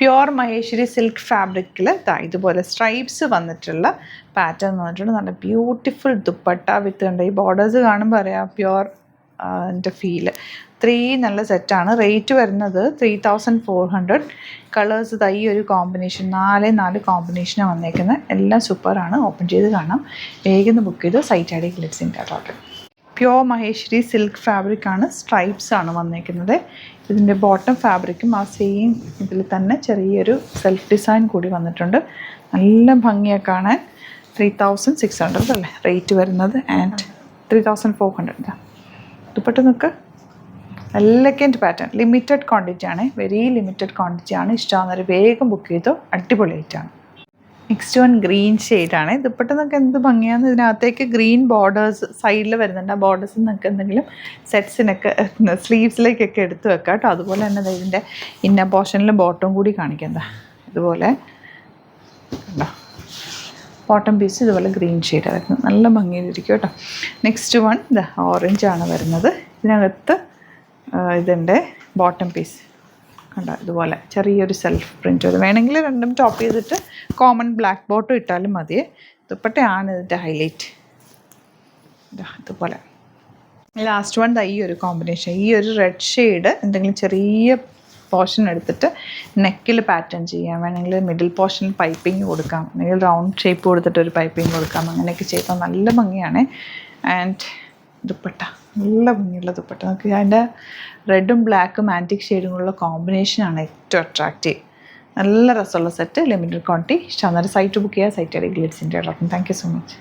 Pure Maheshwari silk ഫാബ്രിക്കിൽ ഇതുപോലെ stripes വന്നിട്ടുള്ള പാറ്റേൺ വന്നിട്ടുണ്ട്. നല്ല ബ്യൂട്ടിഫുൾ ദുപ്പട്ട വിത്ത് ഉണ്ട്. ഈ ബോർഡേഴ്സ് കാണുമ്പോൾ അറിയാം പ്യുവർ എൻ്റെ ഫീല്. 3 നല്ല സെറ്റാണ്. റേറ്റ് വരുന്നത് 3400. കളേഴ്സ് ഈ ഒരു കോമ്പിനേഷൻ 4 കോമ്പിനേഷനാണ് വന്നേക്കുന്നത്. എല്ലാം സൂപ്പറാണ്. ഓപ്പൺ ചെയ്ത് കാണാം. വേഗം ബുക്ക് ചെയ്ത് സൈറ്റ് ഐ ഡി ഗ്ലിറ്റ്സിൻ്റെ കാറ്റലോഗ്. പ്യുവർ മഹേശ്വരി സിൽക്ക് ഫാബ്രിക്കാണ്. സ്ട്രൈപ്സ് ആണ് വന്നേക്കുന്നത്. ഇതിൻ്റെ ബോട്ടം ഫാബ്രിക്കും ആ സെയിം ഇതിൽ തന്നെ ചെറിയൊരു സെൽഫ് ഡിസൈൻ കൂടി വന്നിട്ടുണ്ട്. നല്ല ഭംഗിയാണ് കാണാൻ. 3600 അല്ലേ റേറ്റ് വരുന്നത്. ആൻഡ് 3400. ദുപ്പട്ട നോക്ക്. Elegant pattern. ലിമിറ്റഡ് ക്വാണ്ടിറ്റി ആണ്. വെരി ലിമിറ്റഡ് ക്വാണ്ടിറ്റി ആണ്. ഇഷ്ടമാകുന്നവർ വേഗം ബുക്ക് ചെയ്തോ. അടിപൊളി ആയിട്ടാണ്. നെക്സ്റ്റ് വൺ ഗ്രീൻ ഷെയ്ഡാണ്. ദുപ്പട്ട നമുക്ക് എന്ത് ഭംഗിയാണ്. ഇതിനകത്തേക്ക് ഗ്രീൻ ബോർഡേഴ്സ് സൈഡിൽ വരുന്നുണ്ട്. ആ ബോർഡേഴ്സ് നമുക്ക് എന്തെങ്കിലും സെറ്റ്സിനൊക്കെ സ്ലീവ്സിലേക്കൊക്കെ എടുത്ത് വെക്കാം കേട്ടോ. അതുപോലെ തന്നെ ഇതിൻ്റെ ഇന്നർ പോർഷനിൽ ബോട്ടം കൂടി കാണിക്കുന്നത് ഇതുപോലെ ഉണ്ടോ. ബോട്ടം പീസ് ഇതുപോലെ ഗ്രീൻ ഷെയ്ഡാണ് വരുന്നത്. നല്ല ഭംഗിയിലിരിക്കും കേട്ടോ. നെക്സ്റ്റ് വൺ ഓറഞ്ചാണ് വരുന്നത്. ഇതിനകത്ത് ഇതിൻ്റെ ബോട്ടം പീസ് കണ്ടോ ഇതുപോലെ ചെറിയൊരു സെൽഫ് പ്രിൻറ്റ് വരും. വേണമെങ്കിൽ രണ്ടും ടോപ്പ് ചെയ്തിട്ട് കോമൺ ബ്ലാക്ക് ബോട്ടും ഇട്ടാലും മതിയേ. ദുപ്പട്ടയാണ് ഇതിൻ്റെ ഹൈലൈറ്റ്. ഇതുപോലെ ലാസ്റ്റ് വൺ ഈ ഒരു കോമ്പിനേഷൻ. ഈ ഒരു റെഡ് ഷെയ്ഡ് എന്തെങ്കിലും ചെറിയ പോർഷൻ എടുത്തിട്ട് നെക്കിൽ പാറ്റേൺ ചെയ്യാം. വേണമെങ്കിൽ മിഡിൽ പോർഷനിൽ പൈപ്പിംഗ് കൊടുക്കാം. അല്ലെങ്കിൽ റൗണ്ട് ഷേപ്പ് കൊടുത്തിട്ട് ഒരു പൈപ്പിംഗ് കൊടുക്കാം. അങ്ങനെയൊക്കെ ചെയ്താൽ നല്ല ഭംഗിയാണ്. ആൻഡ് ദുപ്പട്ട നല്ല ഭംഗിയുള്ള ദുപ്പട്ട. നമുക്ക് അതിൻ്റെ റെഡും ബ്ലാക്കും ആൻറ്റിക് ഷെയ്ഡുമുള്ള കോമ്പിനേഷനാണ് ഏറ്റവും അട്രാക്റ്റീവ്. നല്ല രസമുള്ള സെറ്റ്. Limited quantity. ഇഷ്ടമാകുന്നവർ സൈറ്റ് ബുക്ക് ചെയ്യുക. സൈറ്റ് ഐ ഡി ഗ്ലിറ്റ്സിൻ്റെ. Thank you so much.